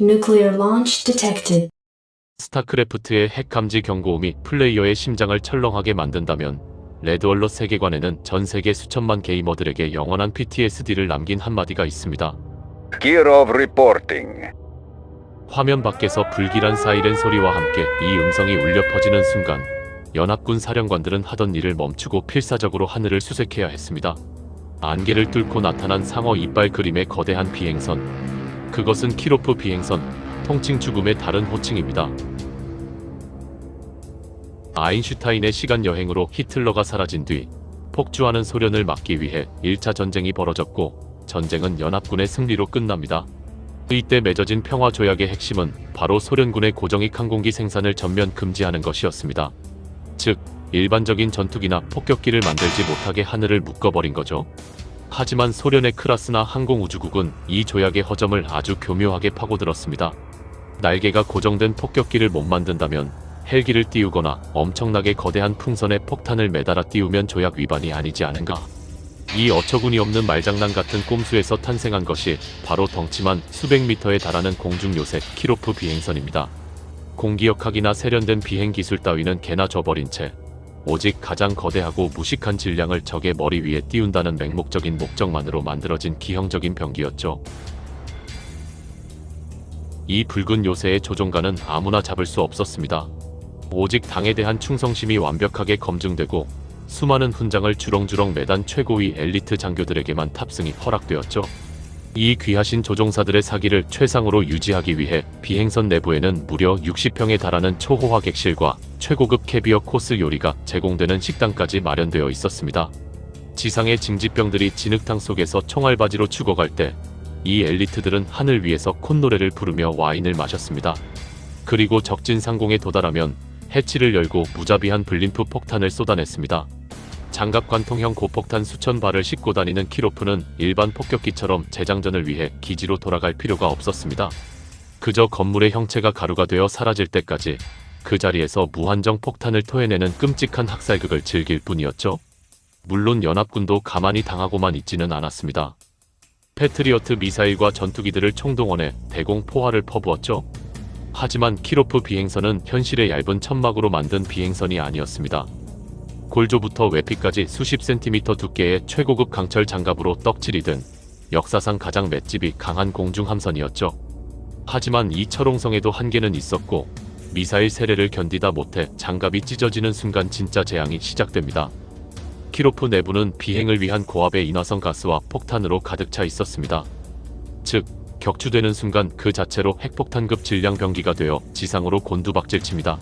Nuclear launch detected. 스타크래프트의 핵 감지 경고음이 플레이어의 심장을 철렁하게 만든다면 레드얼럿 세계관에는 전 세계 수천만 게이머들에게 영원한 PTSD를 남긴 한마디가 있습니다. Kirov reporting. 화면 밖에서 불길한 사이렌 소리와 함께 이 음성이 울려 퍼지는 순간 연합군 사령관들은 하던 일을 멈추고 필사적으로 하늘을 수색해야 했습니다. 안개를 뚫고 나타난 상어 이빨 그림의 거대한 비행선. 그것은 키로프 비행선, 통칭 죽음의 다른 호칭입니다. 아인슈타인의 시간 여행으로 히틀러가 사라진 뒤 폭주하는 소련을 막기 위해 1차 전쟁이 벌어졌고 전쟁은 연합군의 승리로 끝납니다. 이때 맺어진 평화조약의 핵심은 바로 소련군의 고정익 항공기 생산을 전면 금지하는 것이었습니다. 즉, 일반적인 전투기나 폭격기를 만들지 못하게 하늘을 묶어버린 거죠. 하지만 소련의 크라스나 항공우주국은 이 조약의 허점을 아주 교묘하게 파고들었습니다. 날개가 고정된 폭격기를 못 만든다면 헬기를 띄우거나 엄청나게 거대한 풍선에 폭탄을 매달아 띄우면 조약 위반이 아니지 않은가. 이 어처구니 없는 말장난 같은 꼼수에서 탄생한 것이 바로 덩치만 수백 미터에 달하는 공중요새 키로프 비행선입니다. 공기역학이나 세련된 비행 기술 따위는 개나 줘버린 채 오직 가장 거대하고 무식한 질량을 적의 머리 위에 띄운다는 맹목적인 목적만으로 만들어진 기형적인 병기였죠. 이 붉은 요새의 조종관은 아무나 잡을 수 없었습니다. 오직 당에 대한 충성심이 완벽하게 검증되고 수많은 훈장을 주렁주렁 매단 최고위 엘리트 장교들에게만 탑승이 허락되었죠. 이 귀하신 조종사들의 사기를 최상으로 유지하기 위해 비행선 내부에는 무려 60평에 달하는 초호화 객실과 최고급 캐비어 코스 요리가 제공되는 식당까지 마련되어 있었습니다. 지상의 징집병들이 진흙탕 속에서 총알바지로 죽어갈 때 이 엘리트들은 하늘 위에서 콧노래를 부르며 와인을 마셨습니다. 그리고 적진 상공에 도달하면 해치를 열고 무자비한 블림프 폭탄을 쏟아냈습니다. 장갑 관통형 고폭탄 수천 발을 싣고 다니는 키로프는 일반 폭격기처럼 재장전을 위해 기지로 돌아갈 필요가 없었습니다. 그저 건물의 형체가 가루가 되어 사라질 때까지 그 자리에서 무한정 폭탄을 토해내는 끔찍한 학살극을 즐길 뿐이었죠. 물론 연합군도 가만히 당하고만 있지는 않았습니다. 패트리어트 미사일과 전투기들을 총동원해 대공 포화를 퍼부었죠. 하지만 키로프 비행선은 현실의 얇은 천막으로 만든 비행선이 아니었습니다. 골조부터 외피까지 수십 센티미터 두께의 최고급 강철 장갑으로 떡칠이 든 역사상 가장 맷집이 강한 공중함선이었죠. 하지만 이 철옹성에도 한계는 있었고 미사일 세례를 견디다 못해 장갑이 찢어지는 순간 진짜 재앙이 시작됩니다. 키로프 내부는 비행을 위한 고압의 인화성 가스와 폭탄으로 가득 차 있었습니다. 즉, 격추되는 순간 그 자체로 핵폭탄급 질량 병기가 되어 지상으로 곤두박질칩니다.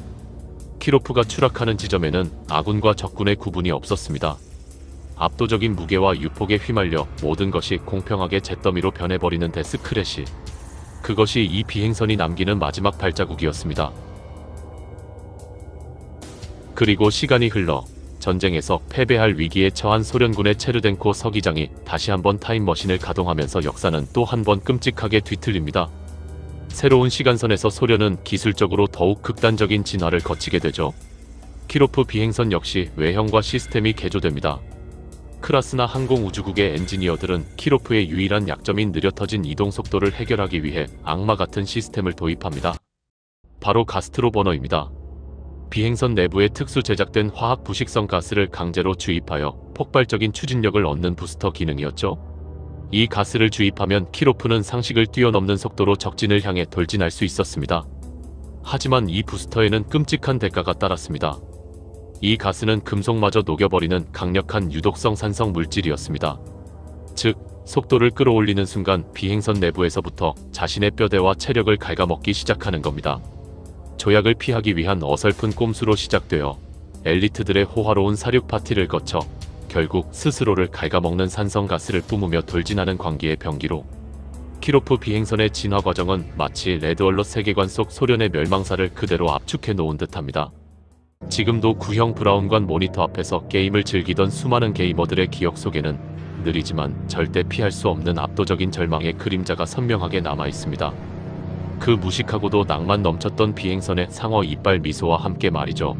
키로프가 추락하는 지점에는 아군과 적군의 구분이 없었습니다. 압도적인 무게와 유폭에 휘말려 모든 것이 공평하게 잿더미로 변해버리는 데스 크래시. 그것이 이 비행선이 남기는 마지막 발자국이었습니다. 그리고 시간이 흘러 전쟁에서 패배할 위기에 처한 소련군의 체르덴코 서기장이 다시 한번 타임머신을 가동하면서 역사는 또 한 번 끔찍하게 뒤틀립니다. 새로운 시간선에서 소련은 기술적으로 더욱 극단적인 진화를 거치게 되죠. 키로프 비행선 역시 외형과 시스템이 개조됩니다. 크라스나 항공우주국의 엔지니어들은 키로프의 유일한 약점인 느려 터진 이동 속도를 해결하기 위해 악마 같은 시스템을 도입합니다. 바로 가스트로 버너입니다. 비행선 내부에 특수 제작된 화학 부식성 가스를 강제로 주입하여 폭발적인 추진력을 얻는 부스터 기능이었죠. 이 가스를 주입하면 키로프는 상식을 뛰어넘는 속도로 적진을 향해 돌진할 수 있었습니다. 하지만 이 부스터에는 끔찍한 대가가 따랐습니다. 이 가스는 금속마저 녹여버리는 강력한 유독성 산성 물질이었습니다. 즉, 속도를 끌어올리는 순간 비행선 내부에서부터 자신의 뼈대와 체력을 갉아먹기 시작하는 겁니다. 조약을 피하기 위한 어설픈 꼼수로 시작되어 엘리트들의 호화로운 사륙 파티를 거쳐 결국 스스로를 갉아먹는 산성가스를 뿜으며 돌진하는 광기의 병기로. 키로프 비행선의 진화 과정은 마치 레드얼럿 세계관 속 소련의 멸망사를 그대로 압축해 놓은 듯합니다. 지금도 구형 브라운관 모니터 앞에서 게임을 즐기던 수많은 게이머들의 기억 속에는 느리지만 절대 피할 수 없는 압도적인 절망의 그림자가 선명하게 남아있습니다. 그 무식하고도 낭만 넘쳤던 비행선의 상어 이빨 미소와 함께 말이죠.